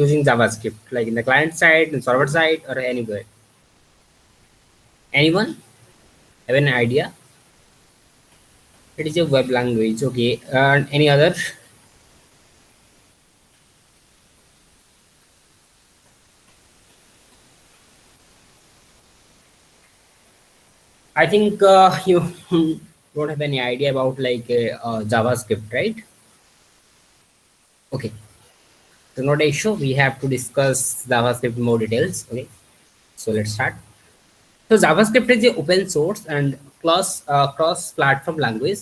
using JavaScript, like in the client side, in server side, or anywhere? Anyone have an idea? It is a web language. Okay. Any other? I think you don't have any idea about like JavaScript, right? Okay. So not an issue. We have to discuss JavaScript more details. Okay. So let's start. So JavaScript is a open source and cross-platform language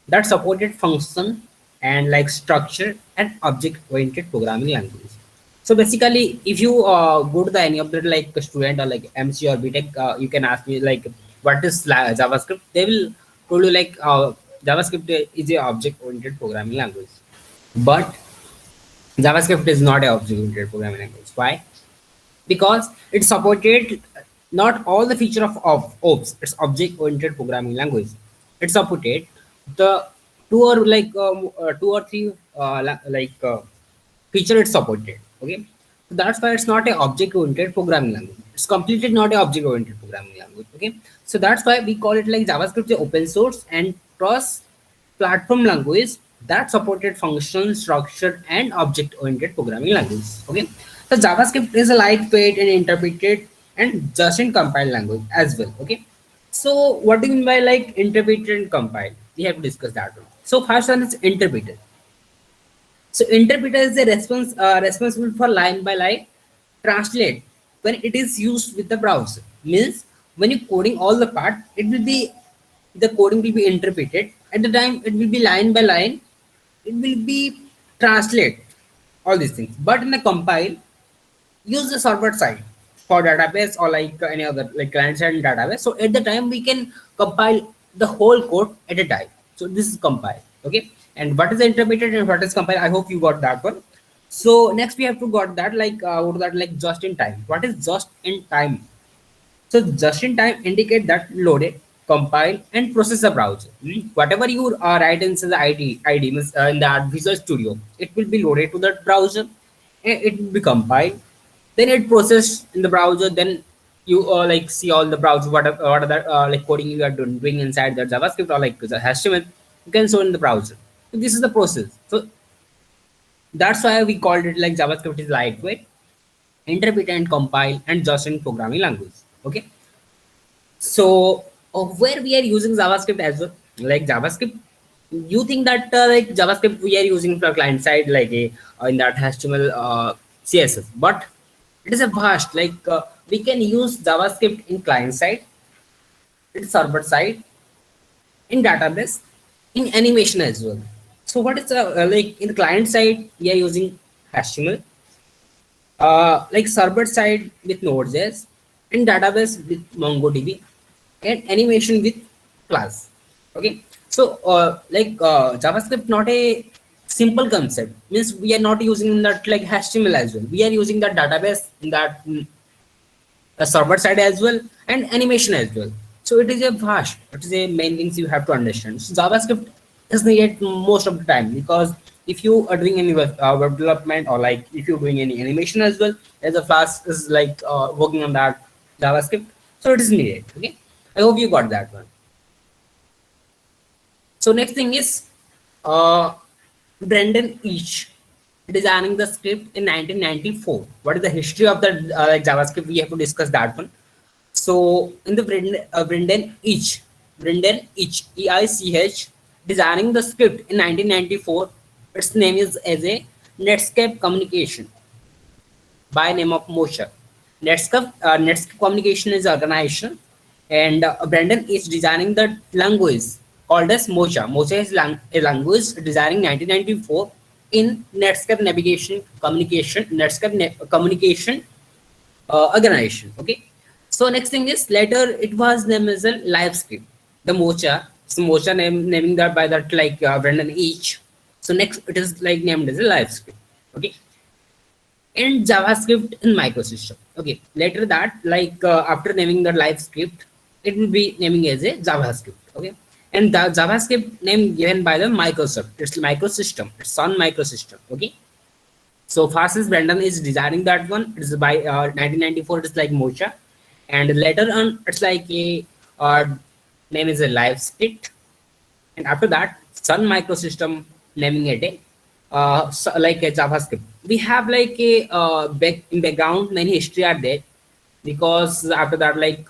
that supported function and like structure and object-oriented programming language. So basically, if you go to the any of the like student or like MC or BTech, you can ask me like what is JavaScript. They will told you like JavaScript is a object-oriented programming language, but JavaScript is not a object-oriented programming language. Why? Because it supported not all the feature of OPS. It's object-oriented programming language. It supported the two or three feature it supported. Okay, so that's why it's not a object-oriented programming language. It's completely not a object-oriented programming language. Okay, so that's why we call it like JavaScript is open source and cross-platform language that supported function, structure, and object-oriented programming language. Okay, so JavaScript is a lightweight and interpreted and just in compiled language as well. Okay, so what do you mean by like interpreted and compiled? We have to discuss that one. So first one is interpreted. So interpreter is the responsible for line by line translate when it is used with the browser. Means when you coding all the part, it will be the coding will be interpreted. At the time, it will be line by line. It will be translate all these things. But in the compile, use the server side for database or like any other like client side database. So at the time we can compile the whole code at a time. So this is compile. Okay, and what is interpreted and what is compile? I hope you got that one. So next we have to got that like what is that like just in time. What is just in time? So just in time indicate that loaded, compile, and process the browser. Whatever you write into the ID means, in the Visual Studio, it will be loaded to the browser, and it will be compiled. Then it processed in the browser. Then you like see all the browser what are the like coding you are doing inside the JavaScript or like the HTML. You can show in the browser. So this is the process. So that's why we called it like JavaScript is lightweight, interpret and compile, and just in programming language. Okay, so where we are using JavaScript as well, like JavaScript, you think that like JavaScript we are using for client side like a in that HTML CSS, but it is a vast like we can use JavaScript in client side, in server side, in database, in animation as well. So what is like in the client side we are using HTML, like server side with Node.js, and database with MongoDB, and animation with class. Okay, so JavaScript not a simple concept. Means we are not using that like HTML as well. We are using that database in that server side as well and animation as well. So it is a vast. It is a main things you have to understand. So JavaScript is needed most of the time because if you are doing any web development or like if you're doing any animation as well, as a Flask is like working on that JavaScript, so it is needed. Okay, I hope you got that one. So next thing is uh, Brendan Eich designing the script in 1994. What is the history of the like JavaScript? We have to discuss that one. So in the Brendan Eich, EICH, designing the script in 1994. Its name is as a Netscape Communication by name of Moshe. Netscape Communication is organization, and Brendan is designing the language called as Mocha. Mocha is a language designing 1994 in Netscape Navigation Communication, Communication organization. Okay. So next thing is later it was named as a LiveScript. The Mocha, so Mocha naming that by that like Brendan each. So next it is like named as a LiveScript. Okay, and JavaScript in microsystem. Okay, later that like after naming the LiveScript, it will be naming as a JavaScript. Okay, and the JavaScript name given by the Microsoft. It's microsystem. It's on microsystem. Okay, So fastest Brandon is designing that one. It is by 1994. It's like Mocha, and later on it's like a uh, name is a Live Script, and after that Sun Microsystem naming it a so like a JavaScript. We have like a back in background many history are there, because after that like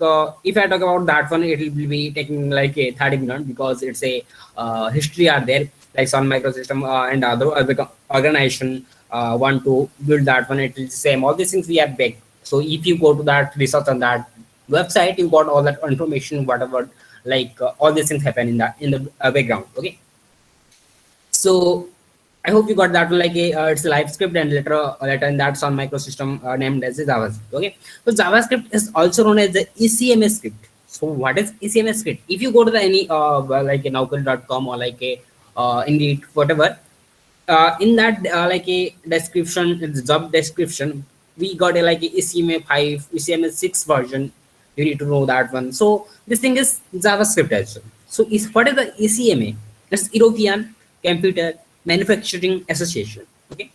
if I talk about that one it will be taking like a 30 minutes, because it's a history are there like Sun Microsystem and other organization want to build that one. It is same all these things we have back. So if you go to that research on that website, you got all that information whatever like all these things happen in the background. Okay, so I hope you got that one, like a it's a live script, and later in that Sun Microsystem named as a JavaScript. Okay, so JavaScript is also known as the ECMS script. So what is ECMS script? If you go to the any well, like a Naukri.com or like a Indeed, whatever, in that like a description, in the job description, we got a like a ECMA 5, ECMA 6 version. You need to know that one. So this thing is JavaScript as well. So is what is the ECMA? It's European Computer Manufacturing Association. Okay,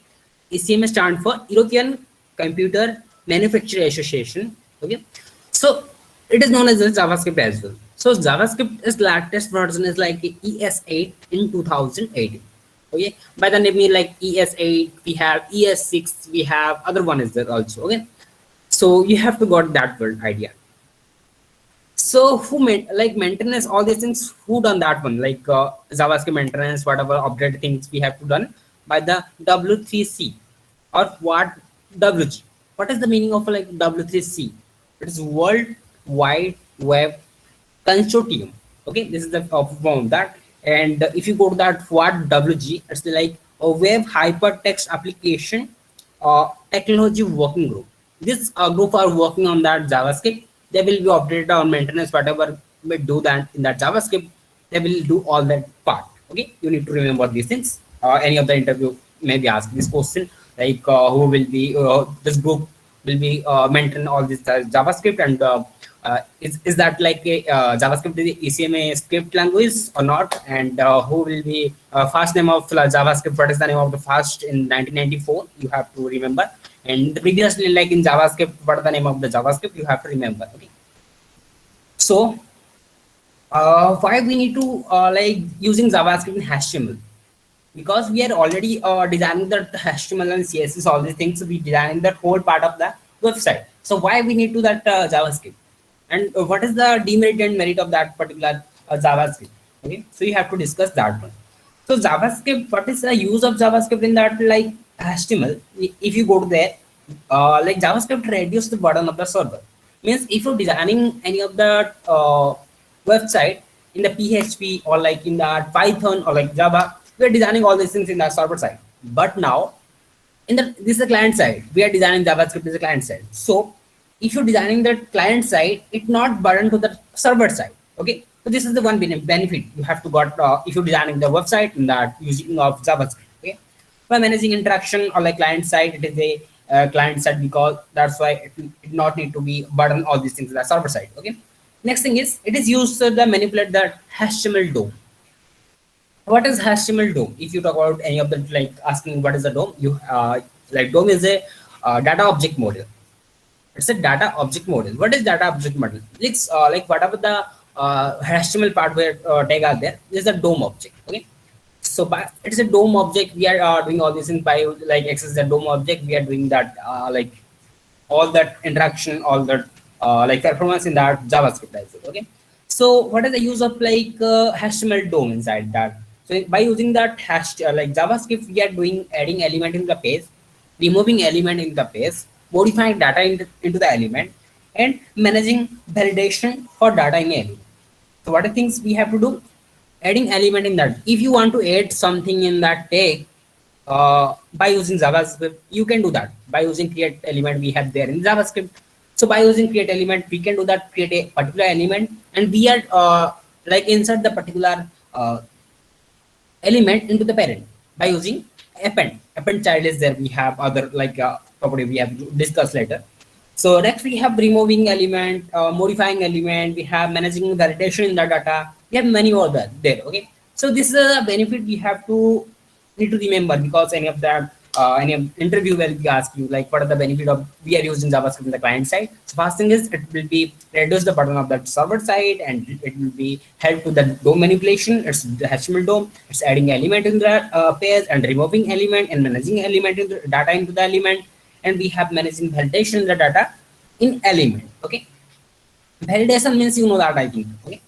ECMA stand for European Computer Manufacturing Association. Okay, so it is known as a JavaScript as well. So JavaScript is latest version is like ES8 in 2018. Okay, by the name like ES8, we have ES6, we have other one is there also. Okay, so you have to got that word idea. So who like maintenance all these things, who done that one like JavaScript maintenance whatever update things we have to done by the W3C or what WG. What is the meaning of like W3C? It is World Wide Web Consortium. Okay, this is the form that. And if you go to that what WG, it's like a web hypertext application technology working group. This group are working on that JavaScript. They will be updated on maintenance whatever we do that in that JavaScript. They will do all that part. Okay, you need to remember these things. Any of the interview maybe ask this question like who will be this group will be maintain all this JavaScript, and is that like a JavaScript is a ECMA script language or not, and who will be first name of JavaScript, what is the name of the first in 1994 you have to remember, and previously like in JavaScript what is the name of the JavaScript you have to remember. Okay, so why we need to like using JavaScript in HTML? Because we are already designing the HTML and CSS, all these things. We designing that whole part of the website. So why we need to that JavaScript? And what is the demerit and merit of that particular JavaScript? Okay, so you have to discuss that one. So JavaScript, what is the use of JavaScript in that like HTML? If you go to there, like JavaScript reduce the burden of the server. Means if you're designing any of the website in the PHP or like in the Python or like Java, we are designing all these things in the server side. But now in the this is the client side, we are designing JavaScript is the client side. So if you're designing the client side, it not burden to the server side. Okay, so this is the one benefit you have to got if you're designing the website in that using of JavaScript. Okay, by managing interaction or like client side, it is a client side, because that's why it not need to be burden all these things in the server side. Okay, next thing is it is used to the manipulate the HTML DOM. What is HTML DOM? If you talk about any of the like asking what is a DOM, you like DOM is a data object model. It's a data object model. What is data object model? It's like whatever the HTML part where tag are there is a DOM object. Okay, so by it's a DOM object. We are doing all this in by like access the DOM object. We are doing that like all that interaction, all that like performance in that JavaScript as well. Okay, so what is the use of like HTML DOM inside that? So by using that hash like JavaScript, we are doing adding element in the page, removing element in the page, modifying data into the element, and managing validation for data in element. So what are things we have to do? Adding element in that. If you want to add something in that tag by using JavaScript, you can do that by using create element we have there in JavaScript. So by using create element, we can do that, create a particular element, and we are like insert the particular element into the parent by using append. Append child is there. We have other like property we have discussed later. So next we have removing element, modifying element. We have managing validation in the data. We have many more there. Okay. So this is a benefit we have to need to remember, because any of that any interview will be ask you like what are the benefit of we are using JavaScript in the client side. So first thing is it will be reduce the burden of that server side, and it will be help to the DOM manipulation. It's the HTML DOM. It's adding element in the page and removing element and managing element in the data into the element, and we have managing validation in the data in element. Okay, validation means you know that I think. Okay,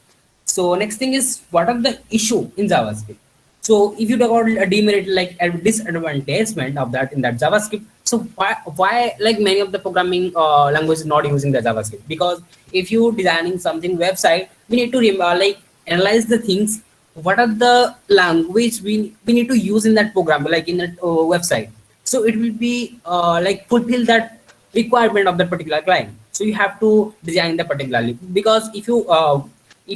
so next thing is what are the issue in JavaScript. So if you talk about a demerit like a disadvantagement of that in that JavaScript, so why like many of the programming languages not using the JavaScript? Because if you designing something website, we need to like analyze the things. What are the language we need to use in that program, like in that website? So it will be like fulfill that requirement of the particular client. So you have to design the particularly, because if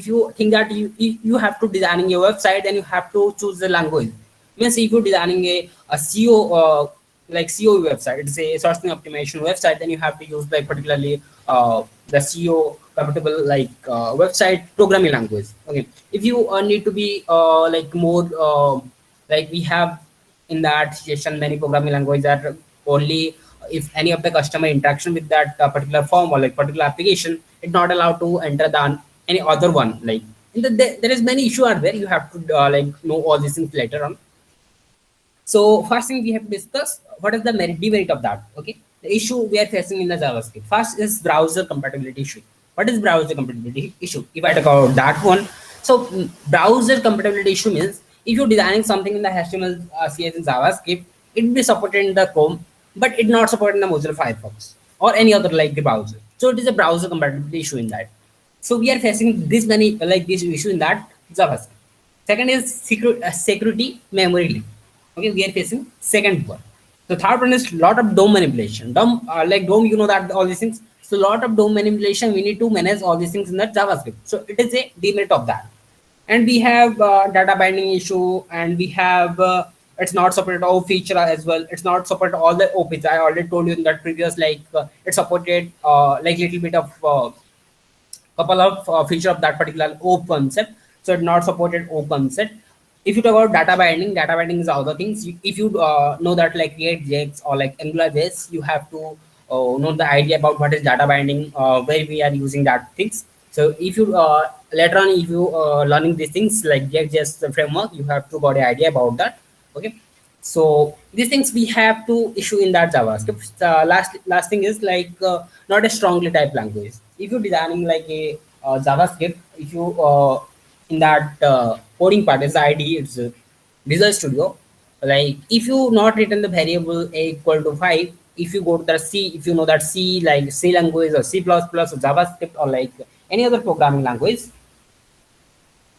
you think that you have to designing your website, then you have to choose the language. Means if you're designing a SEO like SEO website, it's a search engine optimization website, then you have to use like particularly the SEO compatible like website programming language. Okay, if you need to be like more like we have in that situation many programming languages that only if any of the customer interaction with that particular form or like particular application, it's not allowed to enter the any other one. Like in there is many issue are there, you have to like know all these things later on. So first thing we have to discuss what is the demerit of that. Okay, the issue we are facing in the JavaScript. First is browser compatibility issue. What is browser compatibility issue? If I talk about that one, so browser compatibility issue means if you're designing something in the HTML, CSS, and JavaScript, it will be supported in the Chrome, but it not supported in the Mozilla Firefox or any other like the browser. So it is a browser compatibility issue in that. So we are facing this many like this issue in that JavaScript. Second is security memory leak. Okay, we are facing second one. The third one is lot of DOM manipulation. DOM like DOM, you know that all these things. So lot of DOM manipulation, we need to manage all these things in the JavaScript. So it is a demerit of that. And we have data binding issue, and we have it's not supported all feature as well. It's not supported all the OPs. I already told you in that previous like it supported like little bit of couple of feature of that particular O concept. So it not supported O concept. If you talk about data binding is other things. If you know that like React.js or like AngularJS, you have to know the idea about what is data binding, where we are using that things. So if you later on, if you learning these things like React.js framework, you have to got an idea about that. Okay. So these things we have to issue in that JavaScript. Last thing is like not a strongly typed language. If you're designing like a JavaScript, if you in that coding part is the ID, it's Visual Studio. Like if you not written the variable a equal to 5, if you go to the C, if you know that C like C language or C++ or JavaScript or like any other programming language,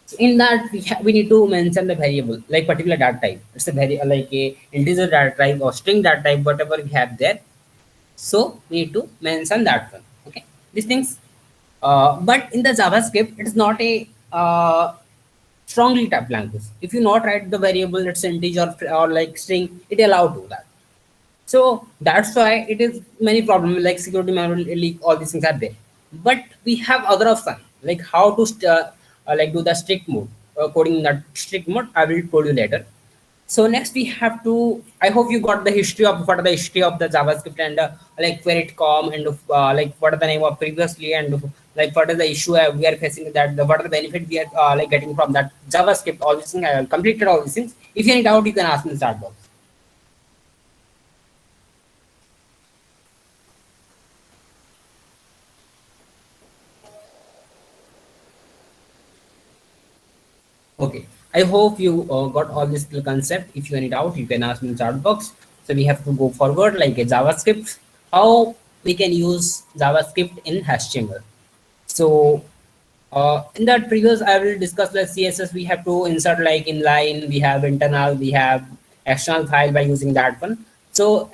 so in that we need to mention the variable like particular data type. It's a very like a integer data type or string data type, whatever we have there. So we need to mention that one. Okay, these things. But in the JavaScript, it's not a strongly typed language. If you not write the variable, it's integer or like string, it allow to that. So that's why it is many problems like security memory leak, all these things are there. But we have other option like how to like do the strict mode coding in that strict mode. I will tell you later. So next we have to. I hope you got the history of what are the history of the JavaScript and like where it come and like what are the name of previously and like what is the issue we are facing that what are the benefit we are like getting from that JavaScript. All these things I have completed all these things. If you need doubt, you can ask me in the chat box. Okay, I hope you got all this little concept. If you any doubt, you can ask me in chat box. So we have to go forward like a JavaScript. How we can use JavaScript in HTML. So in that previous, I will discuss like CSS. We have to insert like inline. We have internal. We have external file by using that one. So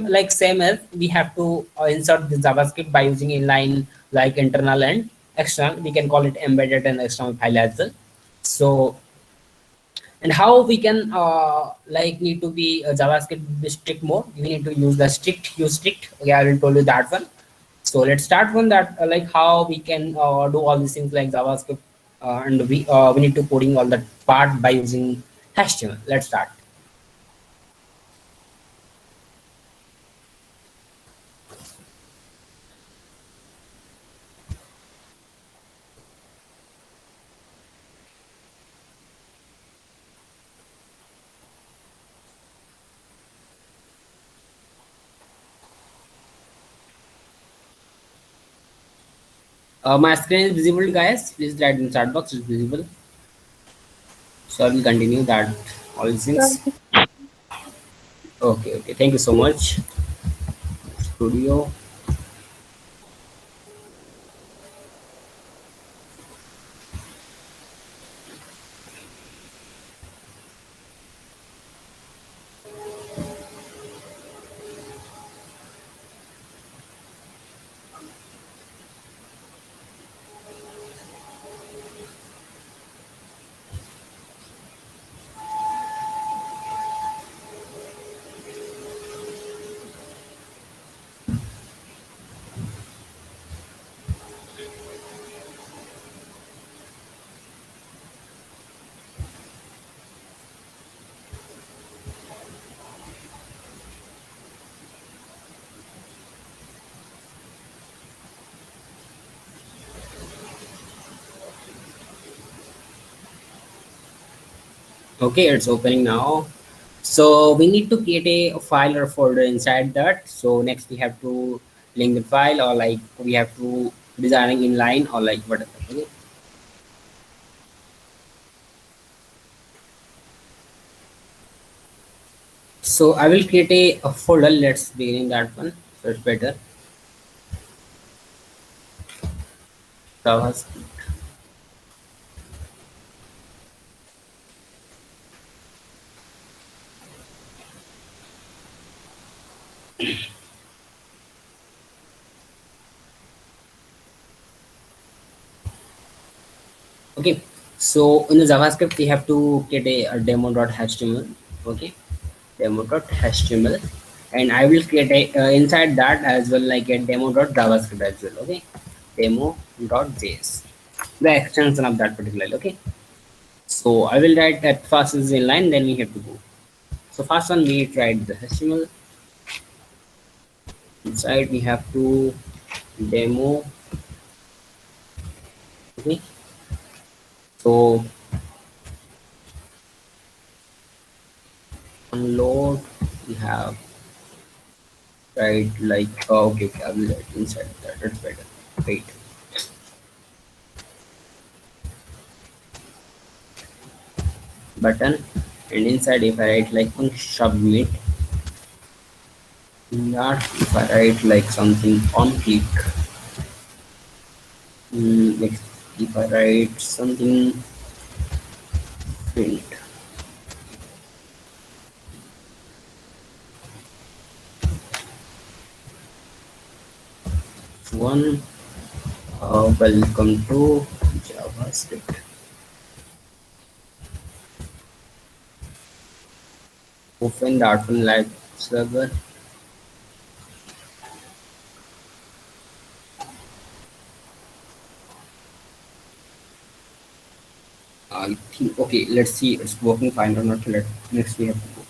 like same as we have to insert the JavaScript by using inline like internal and external. We can call it embedded and external file as well. So and how we can like need to be JavaScript strict mode, we need to use the use strict. Okay, I will tell you that one. So let's start from that like how we can do all these things like JavaScript and we need to coding all that part by using HTML. Let's start. My screen is visible, guys. Please write in chat box. It's visible. So I will continue that all these things. Okay, okay. Thank you so much. Studio. Okay, it's opening now. So we need to create a file or folder inside that. So next we have to link the file, or like we have to designing in line, or like whatever. Okay. So I will create a folder. Let's begin that one. So it's better. JavaScript. Okay. So in the JavaScript we have to create a demo.html. Okay. Demo.html, and I will create a inside that as well, like a demo.javascript as well. Okay. Demo.js, the extension of that particular. Okay. So I will write that first is in line, then we have to go. So first one we write the HTML. Inside we have to demo. Okay. So unload we have write like, oh, okay, okay, I will write inside that. That's better. Wait. Button, and inside if I write like on submit, not if I write like something on click. Like if I write something print. One, welcome to JavaScript. Open that one like server. I think, okay, let's see it's working fine or not. Next we have to go.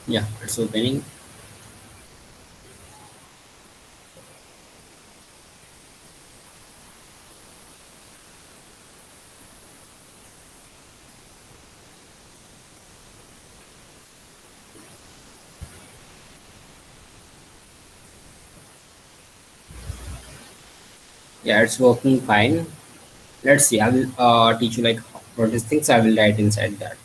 Yeah, it's opening. Yeah, it's working fine. Let's see. I will teach you like what is things I will write inside that.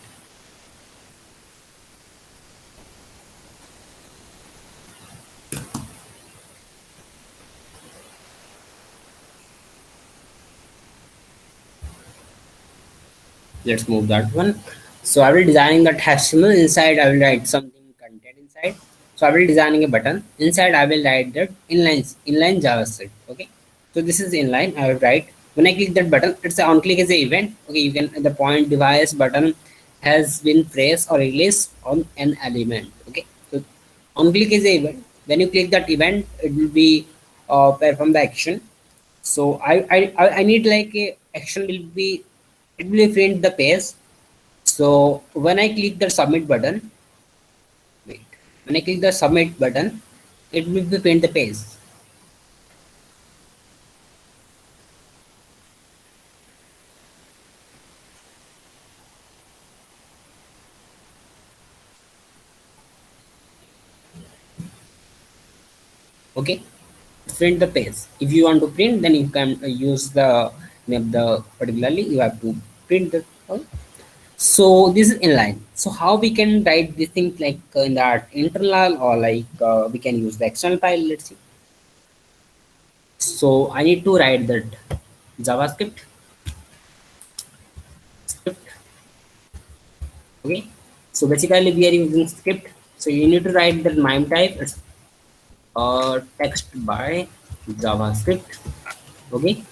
Let's move that one. So I will designing that HTML inside. I will write something content inside. right? So I will designing a button. Inside I will write that inline JavaScript. Okay. So this is inline. I will write when I click that button, it's a on click is a event. Okay, you can the point device button has been pressed or released on an element. Okay. So on click is a event. When you click that event, it will be perform the action. So I need like a action will be it will print the page. So when I click the submit button, wait, when I click the submit button, it will be print the page. Okay, print the page. If you want to print, then you can use the name the particularly you have to print the. So this is inline. So how we can write these things like in that internal or like we can use the external file. Let's see. So I need to write that JavaScript script. Okay. So basically we are using script. So you need to write the MIME type. It's text by JavaScript. Okay.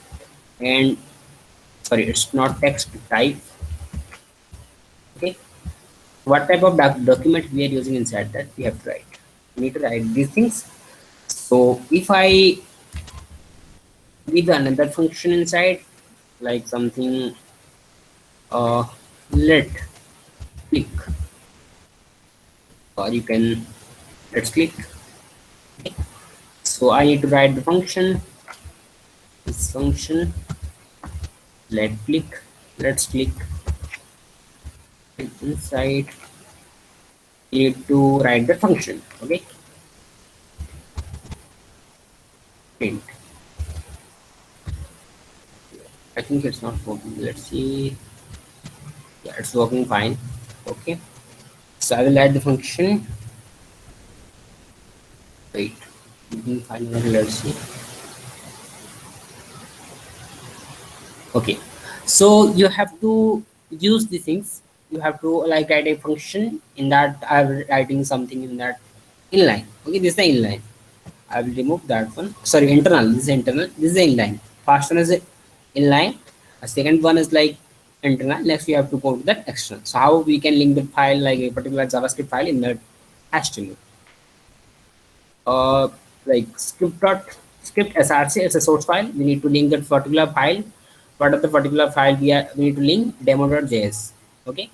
And sorry, it's not text type. Okay. What type of document we are using inside that we have to write. We need to write these things. So if I give another function inside, like something uh, let click, or you can let's click. So I need to write the function. This function let click. Let's click inside. You need to write the function. Okay. Print. I think it's not working. Let's see. Yeah, it's working fine. Okay. So I will add the function. Wait. Finally, let's see. Okay. So you have to use these things. You have to like write a function in that I'm writing something in that inline. Okay, this is the inline. I will remove that one. Sorry, internal. This is internal. This is the inline. First one is inline. A second one is like internal. Next, we have to go to that external. So how we can link the file like a particular JavaScript file in that HTML. Uh, like script src is a source file. We need to link that particular file. What are the particular file we need to link demo.js. Okay.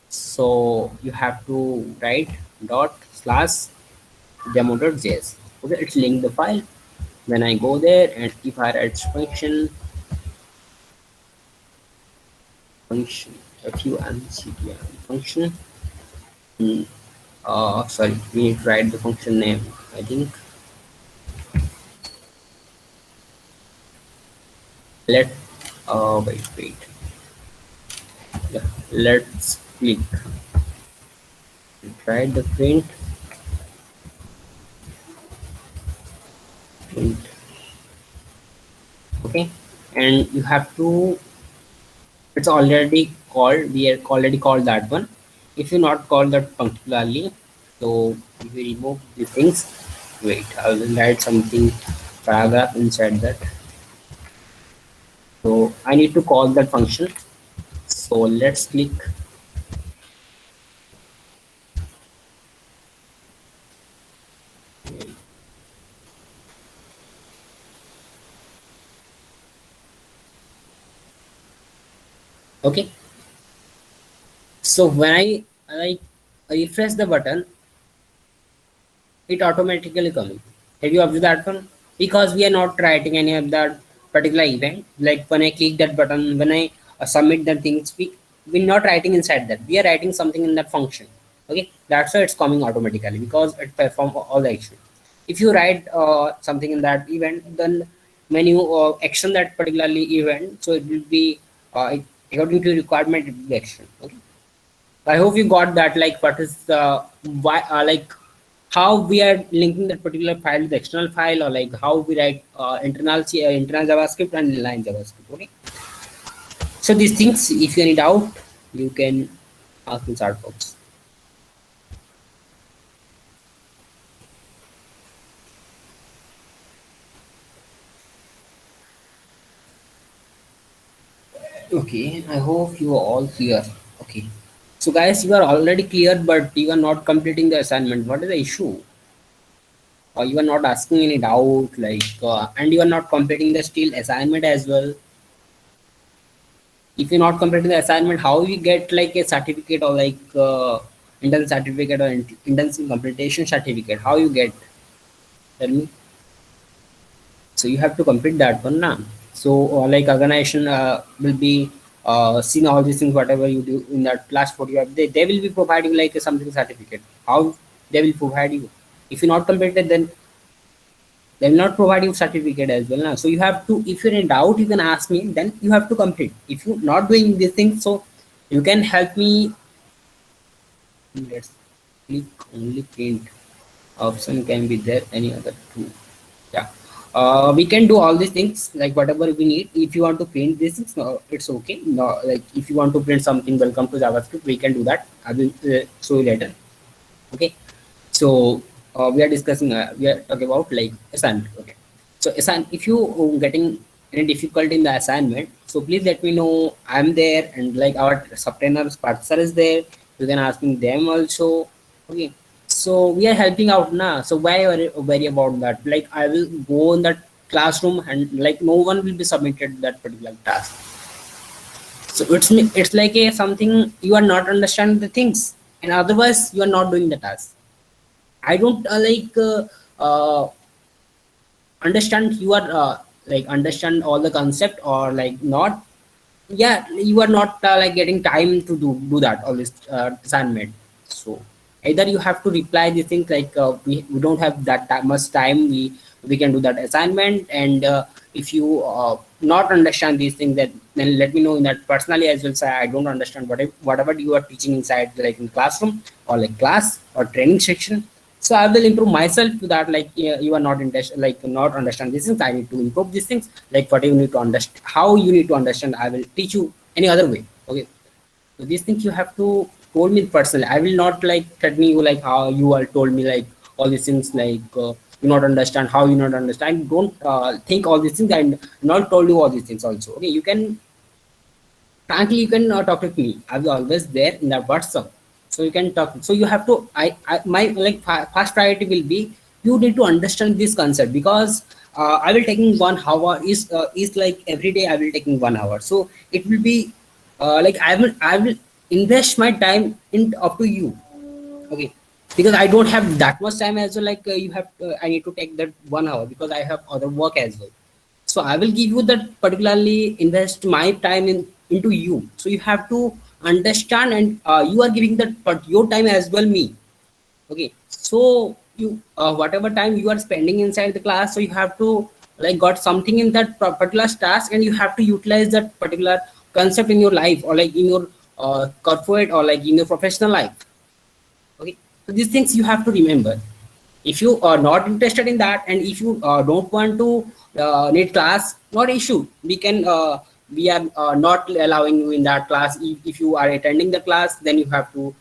So you have to write dot slash demo.js. Okay, it's link the file. When I go there and if I write function function sorry, we need to write the function name. I think let wait yeah, let's click write the print. Okay, and you have to it's already called we are already called that one. If you not call that particularly, so if we remove the things, wait, I will write something paragraph inside that. So I need to call that function. So let's click. Okay. So when I like refresh the button, it automatically coming. Have you observed that one? Because we are not writing any of that particular event. Like when I click that button, when I submit that things, we're not writing inside that. We are writing something in that function. Okay, that's why it's coming automatically because it perform all the action. If you write something in that event, then when you action that particularly event, so it will be according to requirement, it will be action. Okay. I hope you got that. Like, what is the why? Like, how we are linking that particular file to the external file, or like how we write internal JavaScript and inline JavaScript. Okay. So these things, if you need doubt, you can ask in chat box. Okay, I hope you are all clear. Okay. So guys, you are already clear, but you are not completing the assignment. What is the issue? Or you are not asking any doubt, and you are not completing the still assignment as well. If you're not completing the assignment, how you get like a certificate or intern certificate or internship completion certificate? How you get? Tell me. So you have to complete that one now. So like organization will be seeing all these things whatever you do in that last 40 hours, they will be providing like a something certificate. How they will provide you? If you not completed, then they will not provide you certificate as well now. So you have to, if you're in doubt, you can ask me, then you have to complete. If you're not doing these things, so you can help me. Let's click only print option can be there, any other two. Yeah, we can do all these things like whatever we need. If you want to print this, it's okay. No, like if you want to print something, welcome to JavaScript, we can do that. I will show you later. Okay. So we are discussing, we are talking about like assignment. Okay. So if you getting any difficulty in the assignment, so please let me know. I'm there, and like our subtrainers partner is there. You can ask me them also. Okay. So we are helping out now. So why worry about that? Like I will go in that classroom and like no one will be submitted that particular task. So it's like a something you are not understanding the things, and otherwise you are not doing the task. I don't uh, understand you are like understand all the concept or like not. Yeah, you are not like getting time to do that all this assignment. So either you have to reply these things like we don't have that much time. We can do that assignment, and if you not understand these things, that then let me know in that personally as well. Say I don't understand whatever you are teaching inside like in classroom or like class or training section. So I will improve myself to that. Like you are not interested, like not understand these things. I need to improve these things. Like what you need to understand, how you need to understand. I will teach you any other way. Okay. So these things you have to told me personally. I will not like tell me you like how you all told me like all these things like you not understand how you not understand. Don't think all these things and not told you all these things also. Okay. You can frankly you can talk to me. I will always there in that WhatsApp, so you can talk. So you have to I my like first priority will be you need to understand this concept, because I will taking 1 hour is like every day I will taking 1 hour, so it will be like I will invest my time in up to you. Okay, because I don't have that much time as well. Like you have I need to take that 1 hour because I have other work as well. So I will give you that particularly invest my time into you. So you have to understand, and you are giving that but your time as well me. Okay, so you whatever time you are spending inside the class, so you have to like got something in that particular task, and you have to utilize that particular concept in your life or like in your corporate or like in your professional life. Okay, so these things you have to remember. If you are not interested in that, and if you don't want to need class, not issue, we are not allowing you in that class. If you are attending the class, then you have to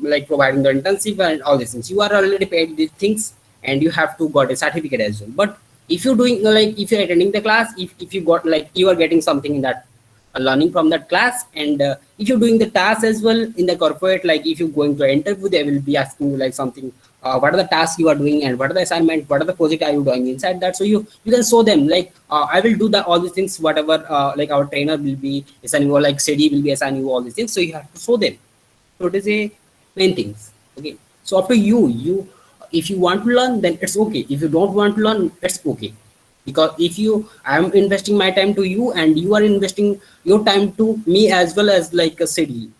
like providing the internship and all these things. You are already paid these things, and you have to got a certificate as well. But if you're doing like if you're attending the class, if you got like you are getting something in that learning from that class, and if you're doing the task as well in the corporate, like if you're going to an interview, they will be asking you like something, what are the tasks you are doing and what are the assignment, what are the project are you doing inside that. So you can show them like I will do the all these things whatever like our trainer will be assigning you, or like cd will be assigning you all these things, so you have to show them. So it is a main things. Okay, so up to you, if you want to learn, then it's okay. If you don't want to learn, it's okay. Because if you I'm investing my time to you, and you are investing your time to me as well as like a city.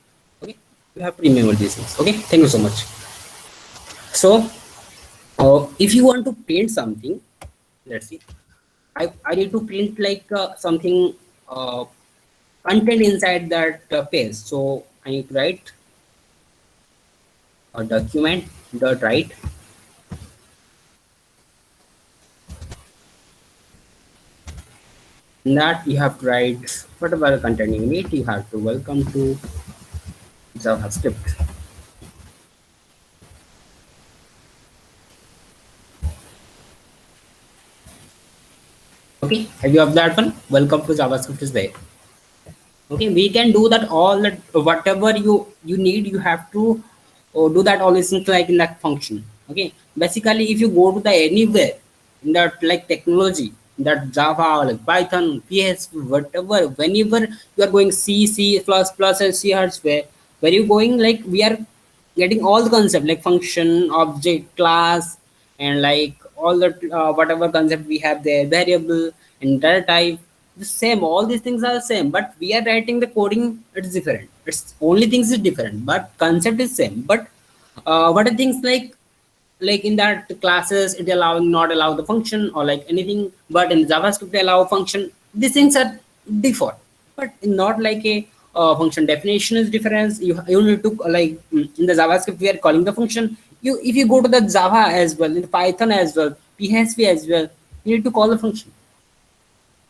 Okay, you have to remember these things. Okay, thank you so much. So if you want to paint something, let's see, I need to print like something uh, content inside that page. So I need to write a document dot write. In that you have to write whatever content you need. You have to welcome to JavaScript. Okay, have you have that one? Welcome to JavaScript is there. Okay, we can do that all that whatever you need, you have to do that all these things like in that function. Okay, basically if you go to the anywhere in that like technology, that Java or like Python, PHP, whatever, whenever you are going C++ and C hardware, where you going, like we are getting all the concept like function, object, class, and like all the whatever concept we have there, variable and data type, the same, all these things are the same, but we are writing the coding, it's different, it's only things is different, but concept is same. But what are things like in that classes it allowing not allow the function or like anything, but in JavaScript they allow function, these things are default, but not like a function definition is difference. You need to in the JavaScript we are calling the function, you if you go to the Java as well, in Python as well, PHP as well, you need to call the function.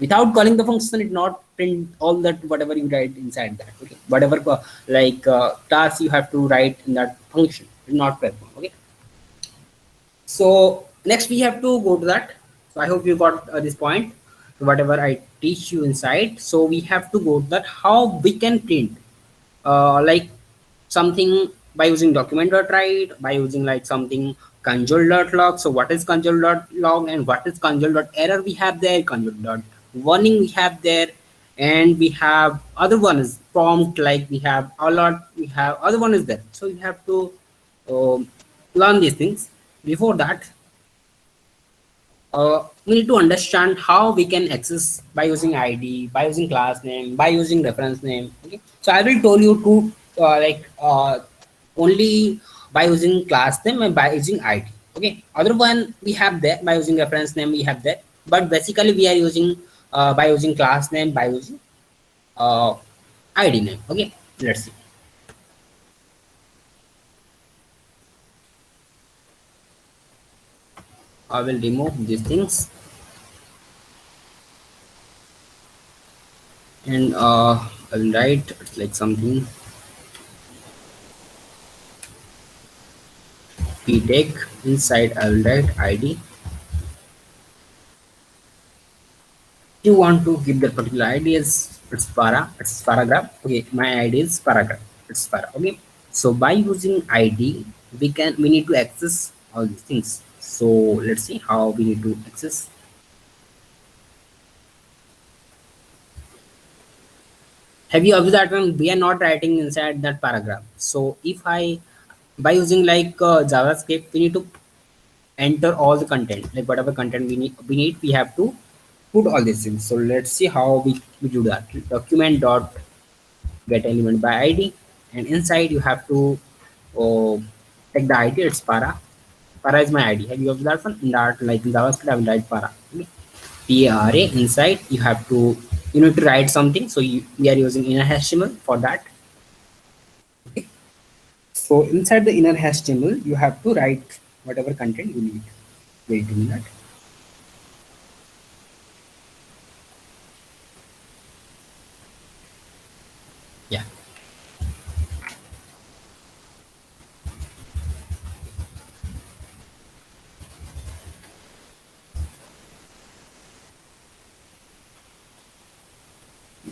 Without calling the function, it not print all that whatever you write inside that. Okay, whatever task you have to write in that function, it not perform. Okay, so next we have to go to that. So I hope you got this point, whatever I teach you inside. So we have to go to that how we can print like something by using document.write, by using like something console.log. So what is console.log and what is console.error we have there, console.warning we have there, and we have other one is prompt, like we have a lot, we have other one is there. So you have to learn these things. Before that, we need to understand how we can access by using ID, by using class name, by using reference name. Okay, so I will tell you to only by using class name and by using ID. Okay, other one we have that by using reference name we have that, but basically we are using by using class name, by using uh, ID name. Okay, let's see. I will remove these things, and I will write like something ptech. Inside I will write ID. You want to give that particular ID as it's it's paragraph. Okay, my ID is paragraph, it's para. Okay, so by using ID we need to access all these things. So let's see how we need to access. Have you observed that when we are not writing inside that paragraph, so if I by using JavaScript, we need to enter all the content, like whatever content we have to put all these things. So let's see how we do that. Document dot get element by ID, and inside you have to uh, take the ID, it's para is my ID. Have you observed that one? In that like in JavaScript I will write para. Okay, para. Inside you have to, you need to write something, so we are using inner HTML for that. Okay, so inside the inner HTML you have to write whatever content you need. Wait a minute. Yeah,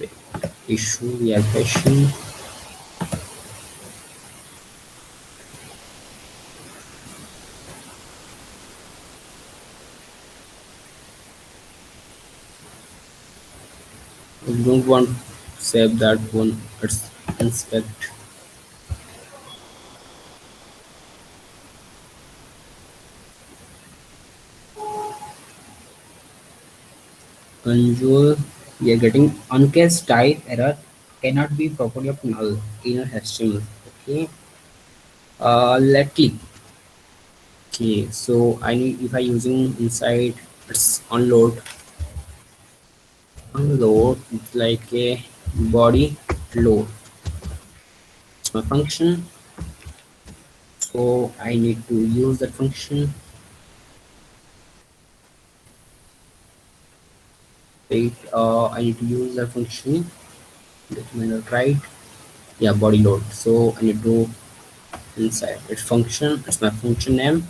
wait. Issue we are question. I don't want to save that one. Let's inspect. Control. We are getting uncased type error cannot be property of null inner HTML. Okay. Let click. Okay. So I need, if I using inside, it's unload. It's like a body load. It's my function. So I need to use that function. Wait. I need to use that function. Let me not write. Yeah, body load. So I need to inside its function, it's my function name,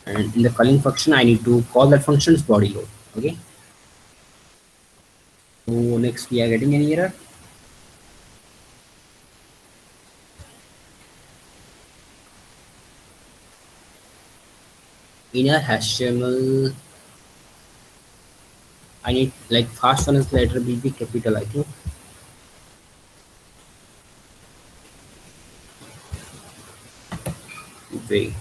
and in the calling function I need to call that function's body load. Okay, so next we are getting an error. inner HTML. I need like fast one is letter will be capital, I think. Wait.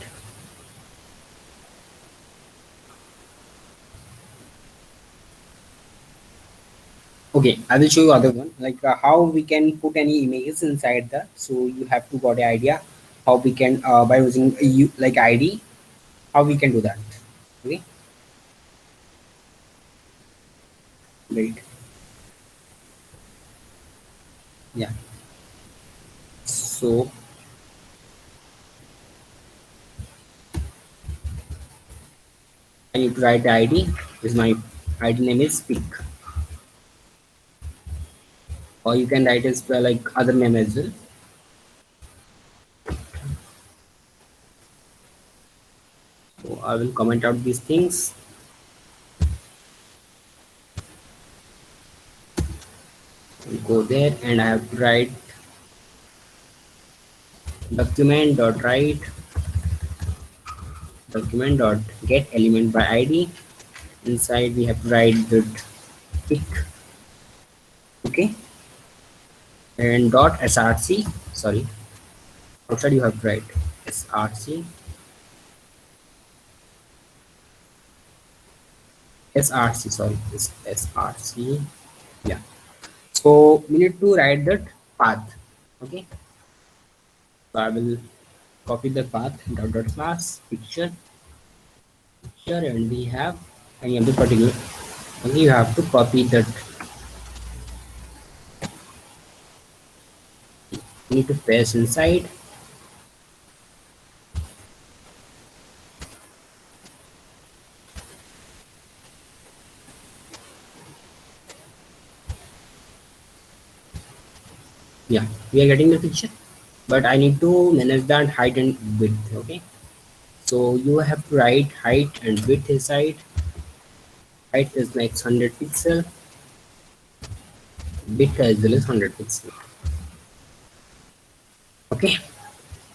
Okay, I will show you other one, like how we can put any images inside that. So you have to got an idea how we can by using like ID, how we can do that. Okay, wait. Yeah. So I need to write the ID. Is my ID name is Speak, or you can write as well like other name as well. So I will comment out these things. I'll go there and I have to write document dot write document dot get element by ID. Inside we have to write the pick. Okay, and dot src. Sorry, outside you have to write src. Src, sorry, is src. Yeah. So we need to write that path. Okay. So I will copy the path dot class picture, and we have any of the particular. Okay, you have to copy that. You need to paste inside. Yeah, we are getting the picture, but I need to manage that height and width. Okay, so you have to write height and width inside. Height is like 100 pixel, width as well as 100 pixel. Okay,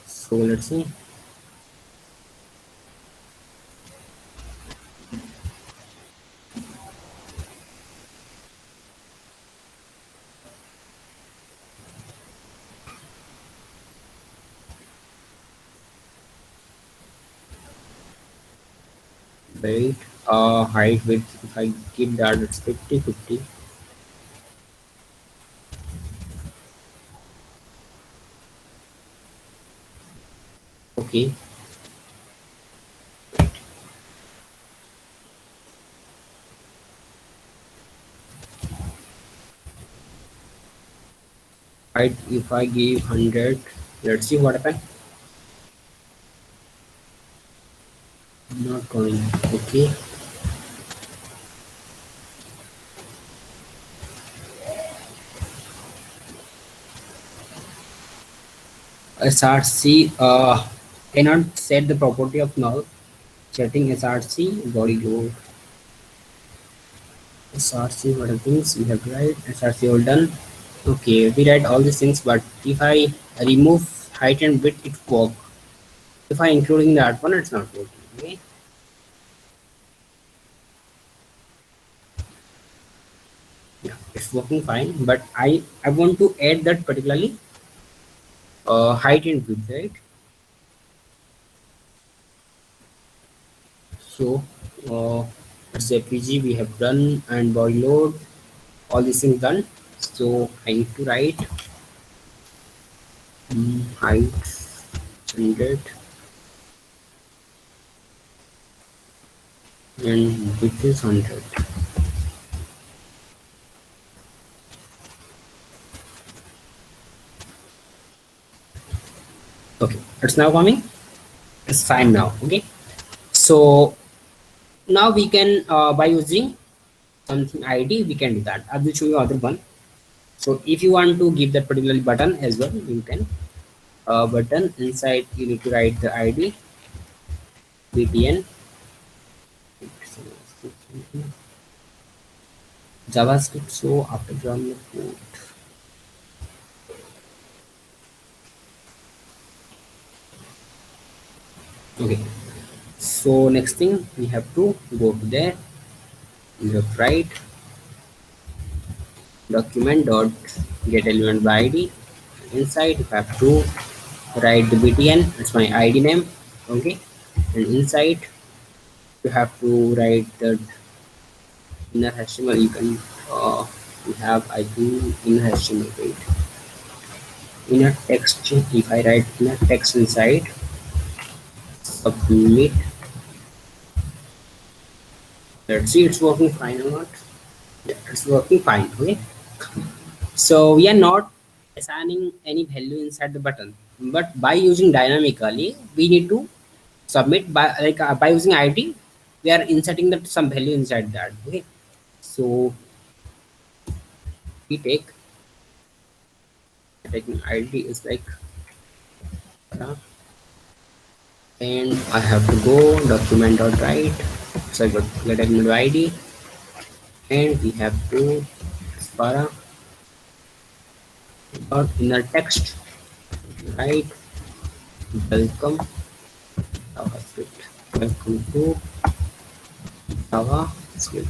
so let's see. Wait, height width, if I keep that, it's 50-50. Okay, height, if I give 100, let's see what happens. Not going. Okay, src cannot set the property of null. Setting src body load. SRC, what are things we have to write? SRC all done. Okay, we write all these things, but if I remove height and width, it work. If I including that one, it's not working. Okay. Yeah, it's working fine, but I want to add that particularly height and width, right? So let's say PG we have done and body load, all these things done. So I need to write height 100 and width is 100. Okay, it's now coming. It's fine now. Okay, so now we can by using something ID we can do that. I will show you other one. So if you want to give that particular button as well, you can button inside you need to write the ID btn javascript. So after run the code. Okay, So next thing we have to go to there. You have to write document dot get element by id. Inside you have to write the btn, it's my id name. Okay, and inside you have to write the inner html. You can we have, I think, inner html. Wait, inner text. If I write inner text inside, submit. Let's see it's working fine or not. Yeah, it's working fine. Okay, so we are not assigning any value inside the button, but by using dynamically we need to submit by by using id. We are inserting that some value inside that. Okay, so we taking id is like and I have to go document dot write. So I got get element id and we have to para dot inner text write welcome JavaScript. Welcome to JavaScript.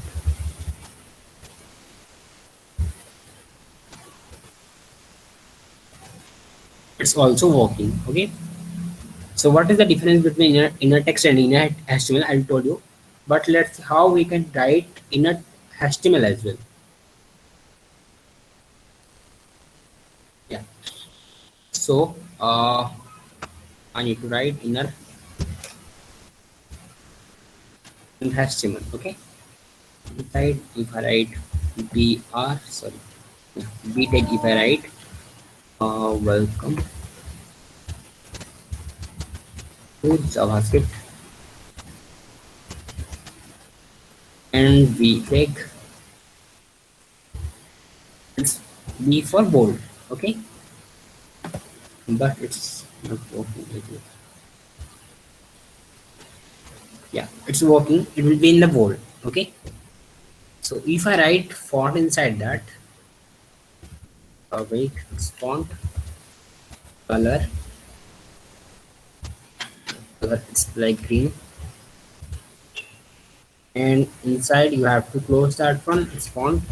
It's also working. Okay. So what is the difference between inner text and inner HTML? I told you, but let's see how we can write inner HTML as well. Yeah. So I need to write inner HTML. Okay. Inside, if I write b tag, if I write welcome to JavaScript, and b tag, it's B for bold. Okay, but it's not working. Yeah, it's working. It will be in the bold. Okay, so if I write font inside that, wait, it's font color, it's like green, and inside you have to close that one. It's font.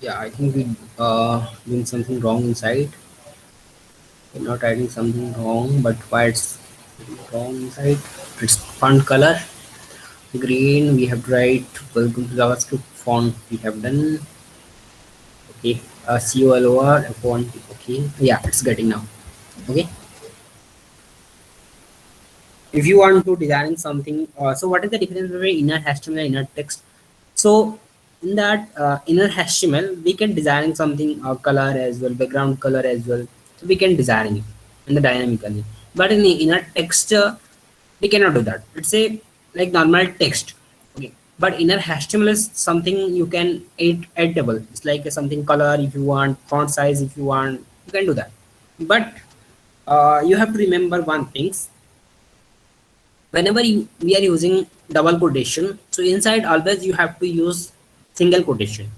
Yeah, I think we doing something wrong inside. We're not writing something wrong, but why it's wrong inside? It's font color green. We have to write welcome to JavaScript font. We have done. Okay, color font. Okay, yeah, it's getting now. Okay, if you want to design something, so what is the difference between inner HTML and inner text? So in that inner HTML, we can design something color as well, background color as well. So we can design it in the dynamically. But in the inner text, we cannot do that. It's a like normal text. Okay. But inner HTML is something you can editable. It's like something color if you want, font size if you want, you can do that. But you have to remember one thing. Whenever we are using double quotation, so inside always you have to use single quotation.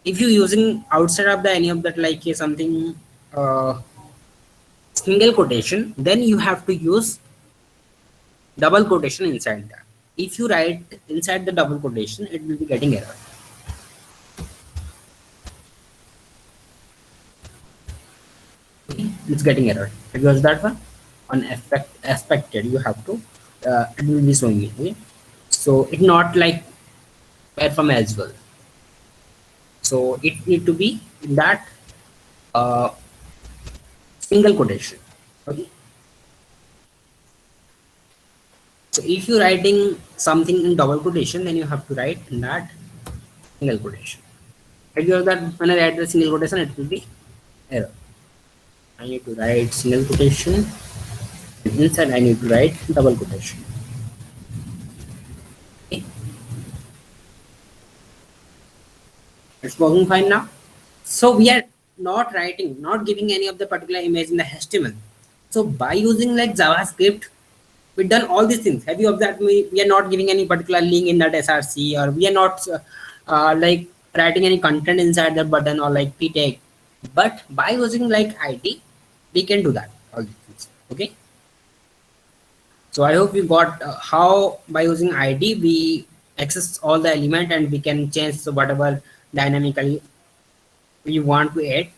If you using outside of the any of that like something single quotation, then you have to use double quotation inside that. If you write inside the double quotation, it will be getting error. Okay, it's getting error because that one on expected you have to it will be showing it. Okay, so it's not like perform as well. So it need to be in that uh, single quotation. Okay. So if you're writing something in double quotation, then you have to write in that single quotation. Because that when I write the single quotation, it will be error. I need to write single quotation. And inside I need to write double quotation. Okay. It's working fine now. So we are not writing, not giving any of the particular image in the HTML. So by using like JavaScript, We've done all these things. Have you observed we are not giving any particular link in that src, or we are not like writing any content inside the button or like p tag, but by using like id we can do that all these things. Okay, so I hope you got how by using id we access all the element and we can change whatever dynamically we want to add,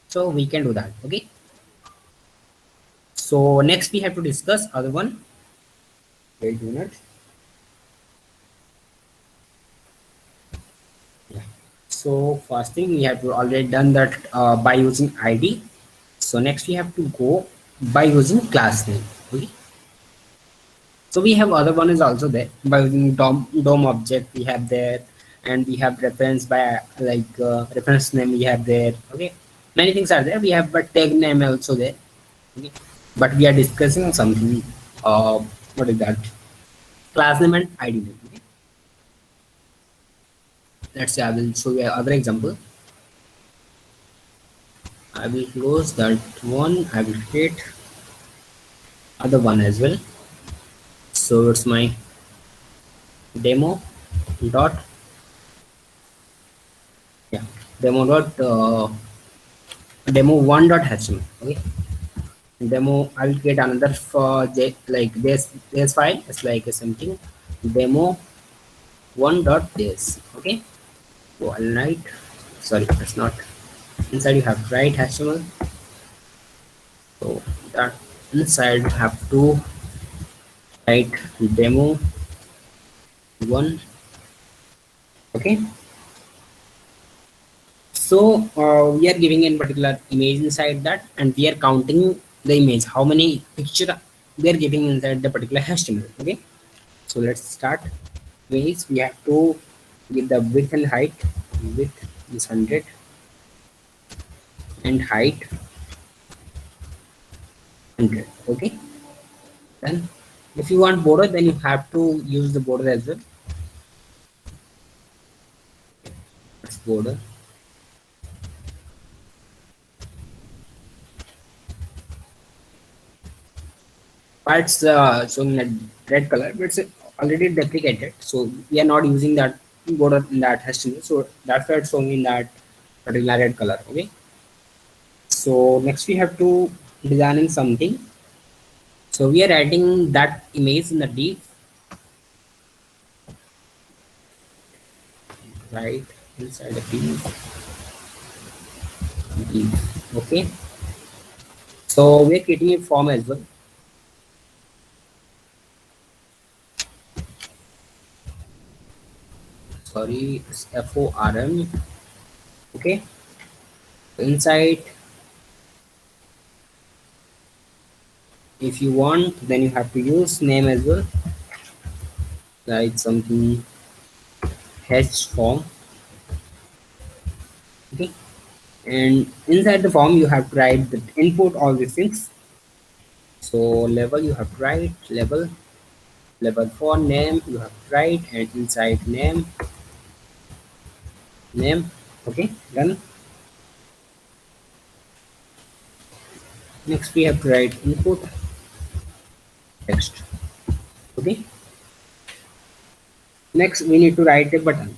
so we can do that. Okay, so next we have to discuss other one. Wait a minute. Yeah. So first thing we have to already done that by using id. So next we have to go by using class name. Okay, so we have other one is also there by using dom object we have there, and we have reference by like reference name we have there. Okay, many things are there. We have but tag name also there. Okay, but we are discussing something. What is that? Class name and id name. Okay? Let's say I will show you other example. I will close that one. I will create other one as well. So it's my demo dot, yeah, demo dot demo one dot html. Okay, demo. I will create another for like this file. It's like something demo one dot this. Okay, so I'll write. Sorry, that's not inside. You have to write html. So that inside you have to write demo one. Okay, so we are giving in particular image inside that, and we are counting the image how many picture we are giving inside the particular html. Okay, so let's start. Means we have to give the width and height. Width is 100 and height 100. Okay, then if you want border, then you have to use the border as well. That's border. Parts showing a red color, but it's already deprecated, so we are not using that border in that html, so that's why it's showing in that particular red color. Okay, so next we have to designing something. So we are adding that image in the div, right inside the div. Okay, so we're creating a form as well. Sorry, it's form. Okay, inside, if you want, then you have to use name as well, like something h form. Okay, and inside the form you have to write the input, all these things. So level you have to write level for name you have to write, and inside name. Okay, done. Next we have to write input text. Okay, next we need to write a button.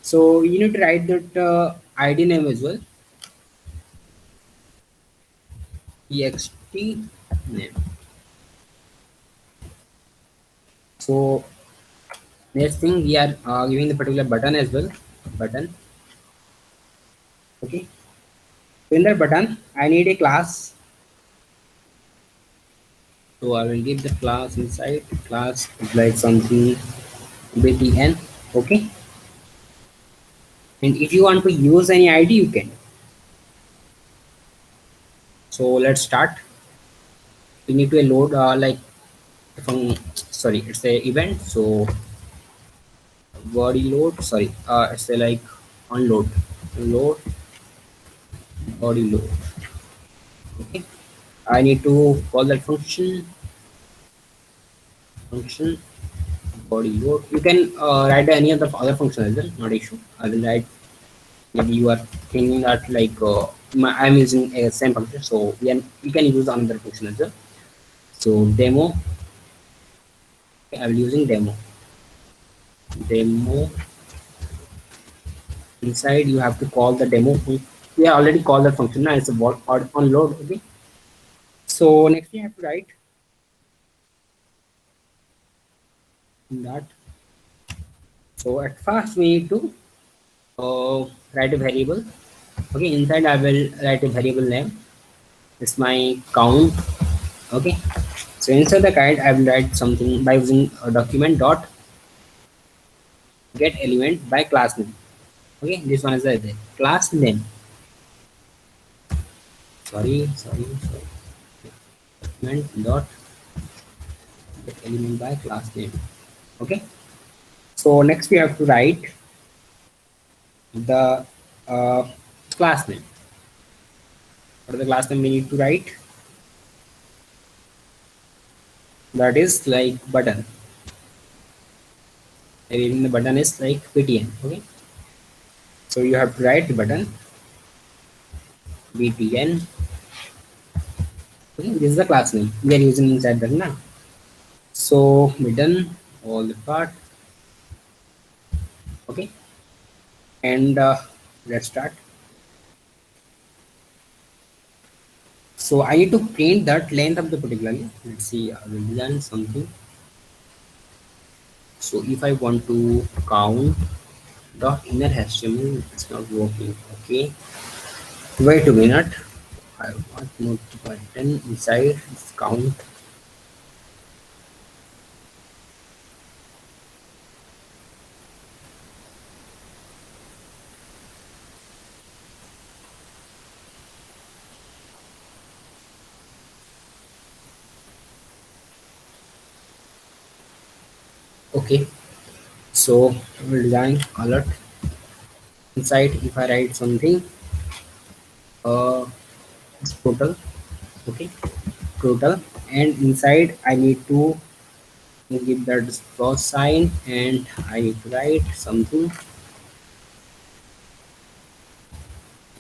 So you need to write that id name as well, ext name. So next thing we are giving the particular button as well, button. Okay, so in that button I need a class, so I will give the class inside. Class is like something btn. Okay, and if you want to use any id you can. So let's start. We need to load like from, sorry, it's a event, so body load, sorry, it's a like unload load body load. Okay, I need to call that function body load. You can write any of the other function as well, not issue. I will write, maybe you are thinking that like I'm using a same function, so we can use another function as well. So demo, okay, I will using demo. Inside you have to call the demo. We have already called the function now. It's a what on load. Okay. So next you have to write that. So at first we need to write a variable. Okay, inside I will write a variable name. It's my count. Okay, so inside the count I will write something by using a document dot get element by class name. Okay, this one is the class name. Sorry. Document dot get element by class name. Okay, so next we have to write the uh, class name. What is the class name we need to write? That is like button. Reading the button is like btn. Okay, so you have to write the button btn. Okay, this is the class name we are using inside that now. So we done all the part. Okay, and let's start. So I need to print that length of the particularly. Let's see, I will design something. So if I want to count dot inner HTML, it's not working. Okay, wait a minute. I want not button inside count. Okay, so I will design alert inside. If I write something, it's total. Okay, total, and inside I need to give that plus sign, and I need to write something.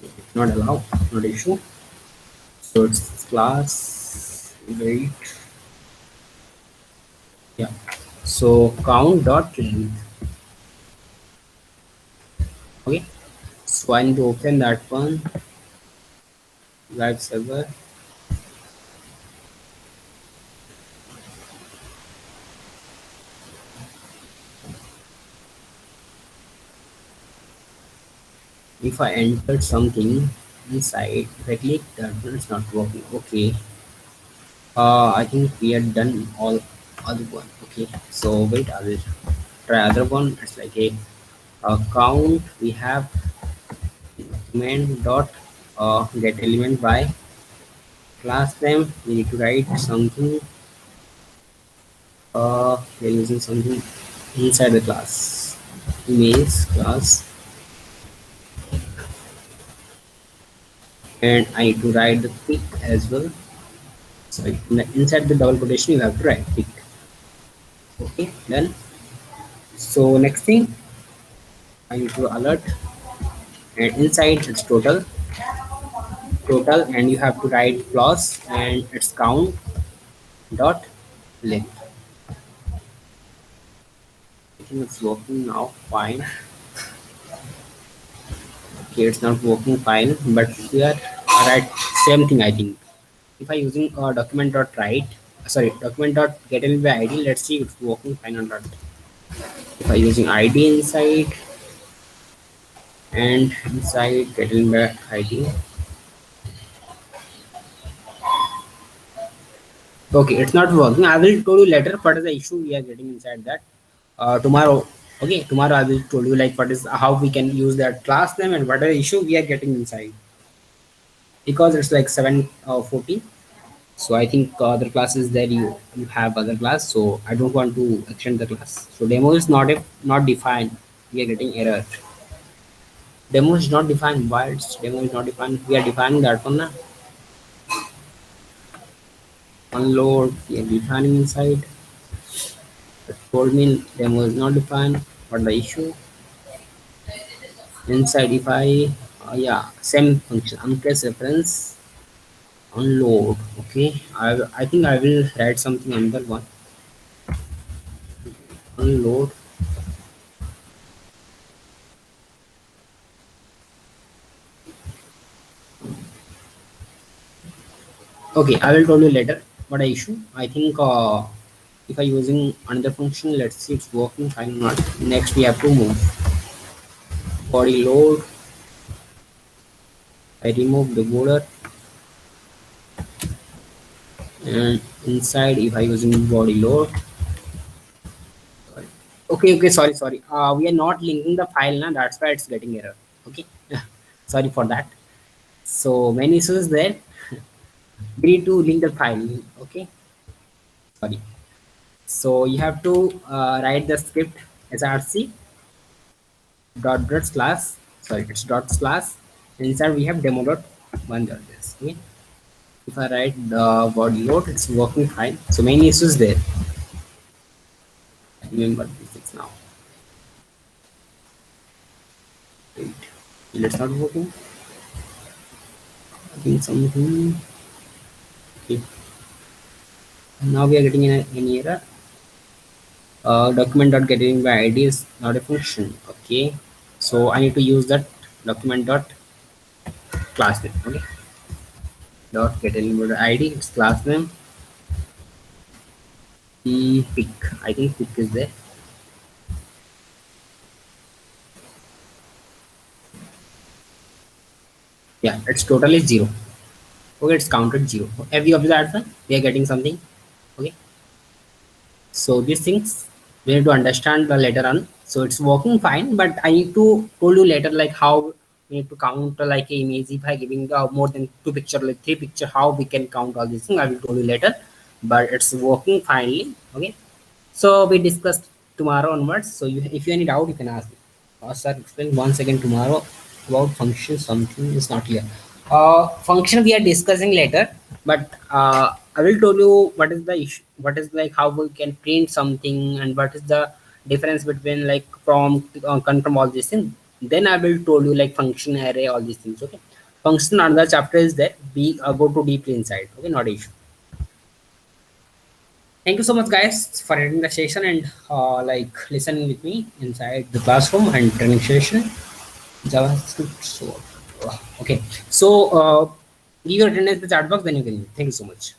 It's not allowed, not issue. So it's class wait. Yeah. So count dot length. Okay. So I need to open that one. Live server. If I entered something inside, if I click that one, it's not working. Okay. I think we are done all other one. Okay. So wait, I will try other one. It's like a count. We have main dot get element by class name. We need to write something. We're using something inside the class. Image class, and I need to write the pic as well. So inside the double quotation, you have to write pic. Okay, done. So next thing, I need to alert, and inside it's total, and you have to write plus and it's count dot length. I think it's working now fine. Okay, it's not working fine, but here I write same thing. I think if I using document dot write, sorry, document dot get in by id, let's see if it's working fine or not. If I using id inside and inside get in by id, okay, it's not working. I will tell you later what is the issue we are getting inside that tomorrow. Okay, tomorrow I will tell you like what is how we can use that class name and what are the issue we are getting inside, because it's like 7:40. So I think other classes there you have other class, so I don't want to extend the class. So demo is not defined. We are getting error. Demo is not defined. Why it's demo is not defined? We are defining that one now. Unload. We are defining inside. It told me demo is not defined. What the issue? Inside if I yeah, same function uncase reference Unload. Okay, I think I will write something under one. Unload. Okay, I will tell you later what I issue. I think if I using another function, let's see it's working fine or not. Next we have to move body load. I remove the border, and inside if I using body load. Sorry. Okay, sorry. We are not linking the file now. That's why it's getting error. Okay, sorry for that. So many issues there. We need to link the file. Okay, sorry. So you have to write the script src dot slash, sorry, it's dot slash, and inside we have demo dot one dot this. Okay, if I write the body load, it's working fine. So many issues there. I remember this is now. Wait, it's not working. I think something. Okay, now we are getting an error. Document dot getting by id is not a function. Okay, so I need to use that document dot class name. Okay, dot getting by id, it's class name. Pick, I think pick is there. Yeah, it's totally zero. Okay, it's counted zero. Have you observed that? We are getting something. Okay, so these things we need to understand the later on. So it's working fine, but I need to told you later like how we need to count like a image. If I giving more than two picture, like three picture, how we can count all these things, I will tell you later. But it's working finely. Okay, so we discussed tomorrow onwards. So if you any doubt, you can ask me. Sir, explain once again tomorrow about function. Something is not here. Function we are discussing later, but I will tell you what is the issue, what is like how we can print something, and what is the difference between like from confirm all these things. Then I will tell you like function array, all these things. Okay, function another chapter is there. Be go to deeply inside. Okay, not issue. Thank you so much, guys, for attending the session and like listening with me inside the classroom and training session. JavaScript. So, okay. So, give your attendance in the chat box, then you can. Thank you so much.